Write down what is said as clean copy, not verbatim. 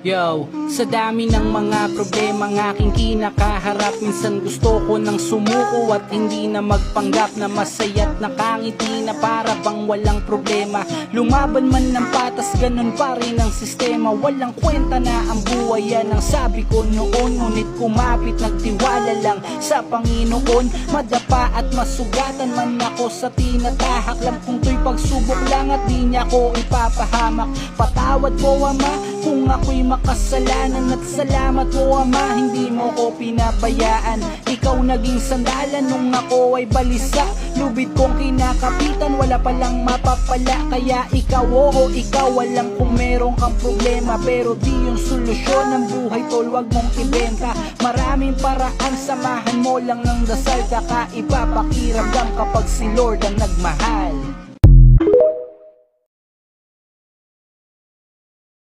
Yo, sa dami ng mga problema ng aking kinakaharap, minsan gusto ko nang sumuko at hindi na magpanggap na masaya't nakangiti na para bang walang problema. Lumaban man ng patas, ganun pa rin ang sistema. Walang kwenta na ang buhay, yan ang sabi ko noon. Ngunit kumapit, nagtiwala lang sa Panginoon. Madapa at masugatan man ako sa tinatahak, alam kong to'y pagsubok lang at di niya ko ipapahamak. Patawad ko, Ama, kung ako'y makasalanan, at salamat mo, Ama, hindi mo ko pinabayaan. Ikaw naging sandalan nung ako ay balisa. Lubid kong kinakapitan, wala palang mapapala. Kaya ikaw, oo, ikaw, alam kung meron kang problema, pero di yung solusyon ng buhay, tol, wag mong ibenta. Maraming paraan, samahan mo lang ng dasal, kaka ipapakiramdam kapag si Lord ang nagmahal.